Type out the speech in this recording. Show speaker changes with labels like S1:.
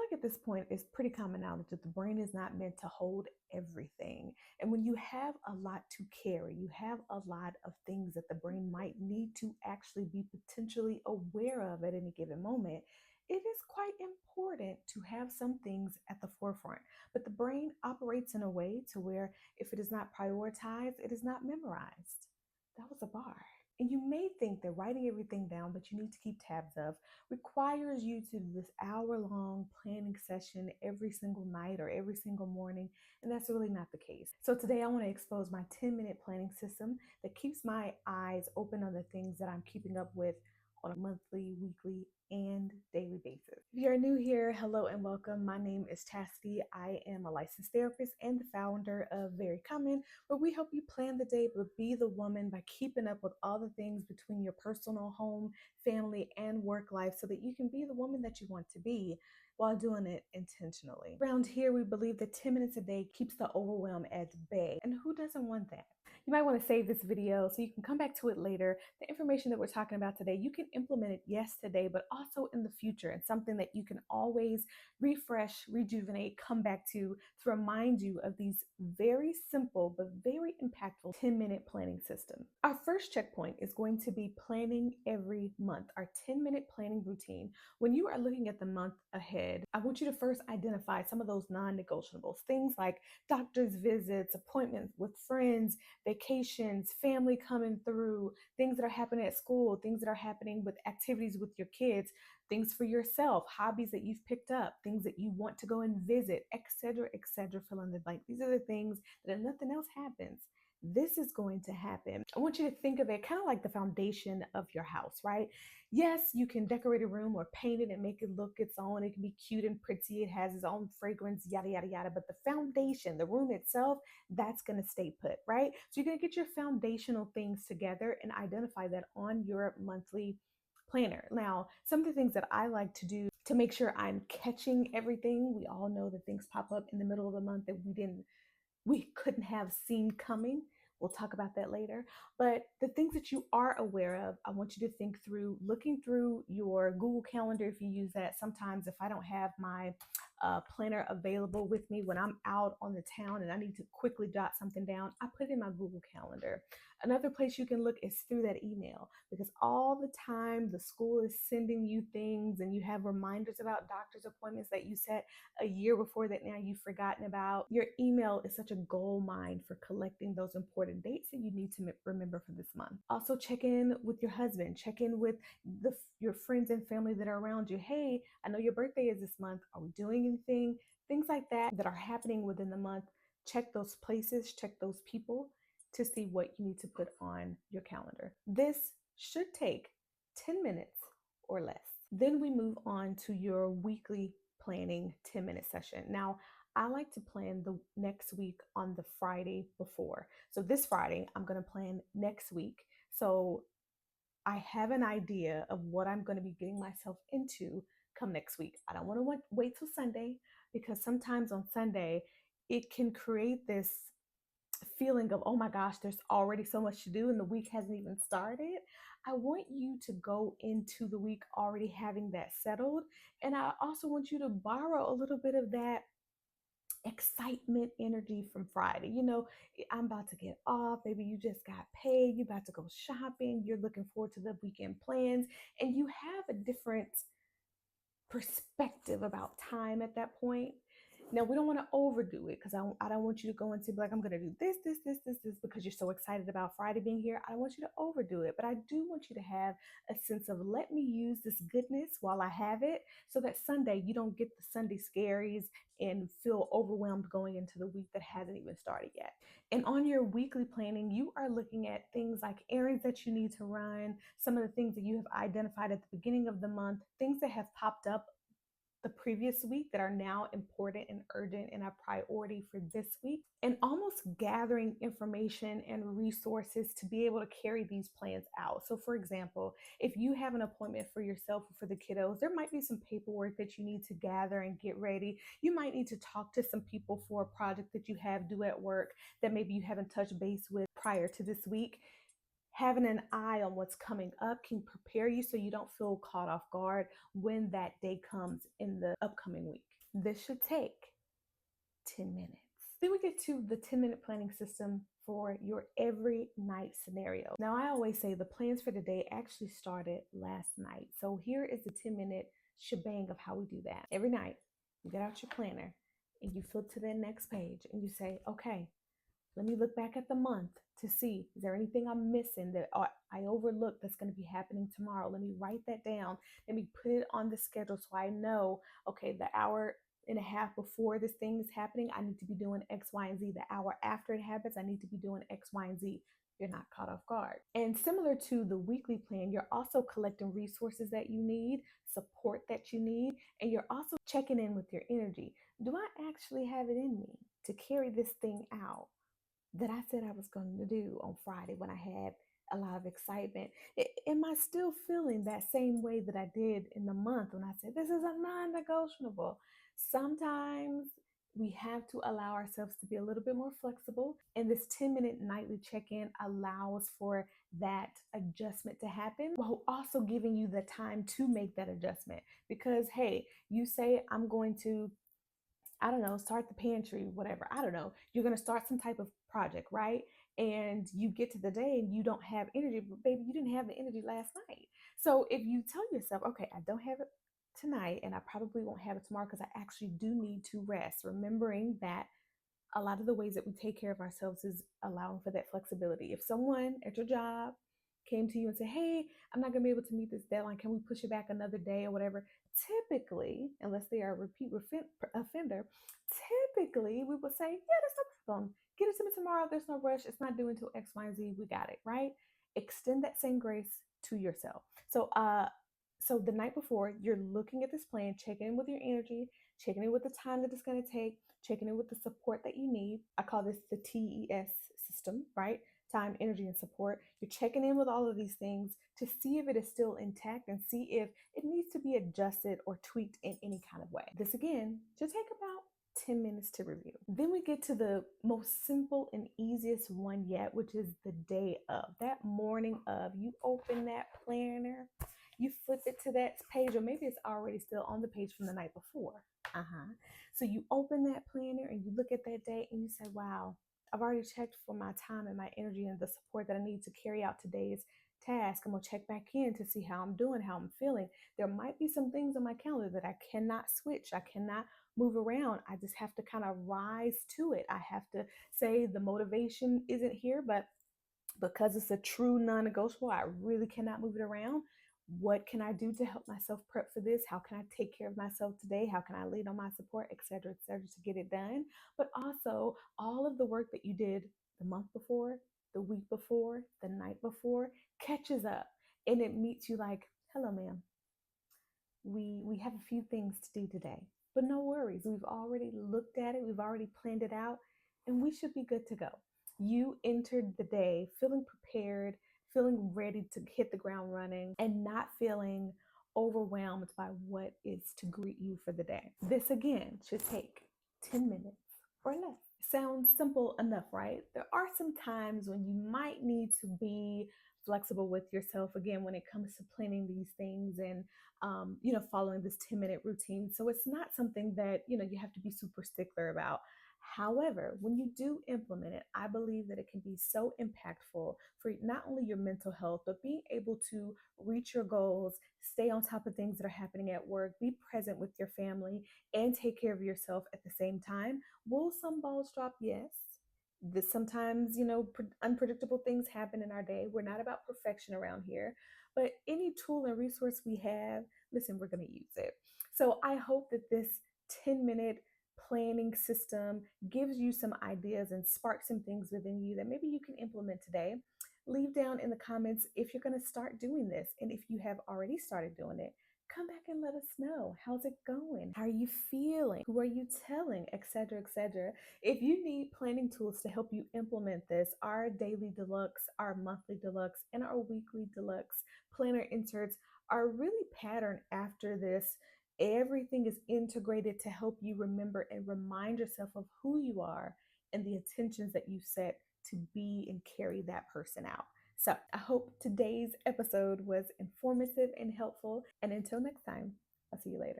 S1: like at this point, it's pretty common knowledge that the brain is not meant to hold everything. And when you have a lot to carry, you have a lot of things that the brain might need to actually be potentially aware of at any given moment. It is quite important to have some things at the forefront. But the brain operates in a way to where if it is not prioritized, it is not memorized. That was a bar. And you may think that writing everything down, but you need to keep tabs of, requires you to do this hour-long planning session every single night or every single morning, and that's really not the case. So today I want to expose my 10-minute planning system that keeps my eyes open on the things that I'm keeping up with on a monthly, weekly, and daily basis. If you're new here, hello and welcome. My name is Chastity. I am a licensed therapist and the founder of Very Common, where we help you plan the day but be the woman by keeping up with all the things between your personal home, family, and work life so that you can be the woman that you want to be while doing it intentionally. Around here, we believe that 10 minutes a day keeps the overwhelm at bay. And who doesn't want that? You might want to save this video so you can come back to it later. The information that we're talking about today, you can implement it, yes, today, but also in the future, and something that you can always refresh, rejuvenate, come back to remind you of these very simple but very impactful 10-minute planning system. Our first checkpoint is going to be planning every month, our 10-minute planning routine. When you are looking at the month ahead, I want you to first identify some of those non-negotiables, things like doctor's visits, appointments with friends, vacations, family coming through, things that are happening at school, things that are happening with activities with your kids, things for yourself, hobbies that you've picked up, things that you want to go and visit, etc., etc. Fill in the blank. These are the things that if nothing else happens, this is going to happen. I want you to think of it kind of like the foundation of your house, right? Yes, you can decorate a room or paint it and make it look its own. It can be cute and pretty. It has its own fragrance, yada, yada, yada. But the foundation, the room itself, that's going to stay put, right? So you're going to get your foundational things together and identify that on your monthly planner. Now, some of the things that I like to do to make sure I'm catching everything, we all know that things pop up in the middle of the month that we couldn't have seen coming. We'll talk about that later. But the things that you are aware of, I want you to think through, looking through your Google Calendar if you use that. Sometimes if I don't have my planner available with me when I'm out on the town and I need to quickly jot something down, I put it in my Google Calendar. Another place you can look is through that email, because all the time the school is sending you things and you have reminders about doctor's appointments that you set a year before that now you've forgotten about. Your email is such a gold mine for collecting those important dates that you need to remember for this month. Also check in with your husband, check in with your friends and family that are around you. Hey, I know your birthday is this month. Are we doing anything? Things like that that are happening within the month. Check those places, check those people to see what you need to put on your calendar. This should take 10 minutes or less. Then we move on to your weekly planning 10-minute session. Now, I like to plan the next week on the Friday before. So this Friday, I'm going to plan next week. So I have an idea of what I'm going to be getting myself into come next week. I don't want to wait till Sunday, because sometimes on Sunday, it can create this feeling of, oh my gosh, there's already so much to do and the week hasn't even started. I want you to go into the week already having that settled. And I also want you to borrow a little bit of that excitement energy from Friday. You know, I'm about to get off. Maybe you just got paid. You're about to go shopping. You're looking forward to the weekend plans, and you have a different perspective about time at that point. Now, we don't want to overdo it, because I don't want you to go into like, I'm going to do this, because you're so excited about Friday being here. I don't want you to overdo it, but I do want you to have a sense of, let me use this goodness while I have it, so that Sunday you don't get the Sunday scaries and feel overwhelmed going into the week that hasn't even started yet. And on your weekly planning, you are looking at things like errands that you need to run, some of the things that you have identified at the beginning of the month, things that have popped up the previous week that are now important and urgent and a priority for this week, and almost gathering information and resources to be able to carry these plans out. So for example, if you have an appointment for yourself or for the kiddos, there might be some paperwork that you need to gather and get ready. You might need to talk to some people for a project that you have due at work that maybe you haven't touched base with prior to this week. Having an eye on what's coming up can prepare you so you don't feel caught off guard when that day comes in the upcoming week. This should take 10 minutes. Then we get to the 10-minute planning system for your every night scenario. Now, I always say the plans for the day actually started last night. So here is the 10-minute shebang of how we do that. Every night, you get out your planner and you flip to the next page and you say, okay, let me look back at the month to see, is there anything I'm missing that I overlooked that's going to be happening tomorrow? Let me write that down. Let me put it on the schedule so I know, okay, the hour and a half before this thing is happening, I need to be doing X, Y, and Z. The hour after it happens, I need to be doing X, Y, and Z. You're not caught off guard. And similar to the weekly plan, you're also collecting resources that you need, support that you need, and you're also checking in with your energy. Do I actually have it in me to carry this thing out that I said I was going to do on Friday when I had a lot of excitement? Am I still feeling that same way that I did in the month when I said this is a non negotiable? Sometimes we have to allow ourselves to be a little bit more flexible, and this 10-minute nightly check in allows for that adjustment to happen while also giving you the time to make that adjustment. Because, hey, you say, I'm going to, I don't know, start the pantry, whatever. I don't know. You're going to start some type of project, right? And you get to the day and you don't have energy, but baby, you didn't have the energy last night. So if you tell yourself, okay, I don't have it tonight and I probably won't have it tomorrow because I actually do need to rest, remembering that a lot of the ways that we take care of ourselves is allowing for that flexibility. If someone at your job came to you and said, hey, I'm not going to be able to meet this deadline, can we push it back another day or whatever? Typically, unless they are a repeat offender, typically we would say, yeah, that's no problem. Get it to me tomorrow. There's no rush. It's not due until X, Y, and Z. We got it, right? Extend that same grace to yourself. So the night before, you're looking at this plan, checking in with your energy, checking in with the time that it's going to take, checking in with the support that you need. I call this the TES system, right? Time, energy, and support. You're checking in with all of these things to see if it is still intact and see if it needs to be adjusted or tweaked in any kind of way. This again should take about 10 minutes to review. Then we get to the most simple and easiest one yet, which is the day of. That morning of, you open that planner, you flip it to that page, or maybe it's already still on the page from the night before. So you open that planner and you look at that day and you say, wow, I've already checked for my time and my energy and the support that I need to carry out today's task. I'm going to check back in to see how I'm doing, how I'm feeling. There might be some things on my calendar that I cannot switch. I cannot move around. I just have to kind of rise to it. I have to say the motivation isn't here, but because it's a true non-negotiable, I really cannot move it around. What can I do to help myself prep for this? How can I take care of myself today? How can I lean on my support, et cetera, to get it done? But also all of the work that you did the month before, the week before, the night before catches up and it meets you like, hello, ma'am. We have a few things to do today, but no worries. We've already looked at it. We've already planned it out and we should be good to go. You entered the day feeling prepared, feeling ready to hit the ground running, and not feeling overwhelmed by what is to greet you for the day. This again should take 10 minutes or less. Sounds simple enough, right? There are some times when you might need to be flexible with yourself again when it comes to planning these things and following this 10-minute routine. So it's not something that you have to be super stickler about. However, when you do implement it, I believe that it can be so impactful for not only your mental health, but being able to reach your goals, stay on top of things that are happening at work, be present with your family, and take care of yourself at the same time. Will some balls drop? Yes. This sometimes, unpredictable things happen in our day. We're not about perfection around here, but any tool and resource we have, listen, we're going to use it. So I hope that this 10-minute planning system gives you some ideas and sparks some things within you that maybe you can implement today. Leave down in the comments if you're going to start doing this. And if you have already started doing it, come back and let us know. How's it going? How are you feeling? Who are you telling? Etc. etc. If you need planning tools to help you implement this, our daily deluxe, our monthly deluxe, and our weekly deluxe planner inserts are really patterned after this. Everything is integrated to help you remember and remind yourself of who you are and the intentions that you set to be and carry that person out. So I hope today's episode was informative and helpful. And until next time, I'll see you later.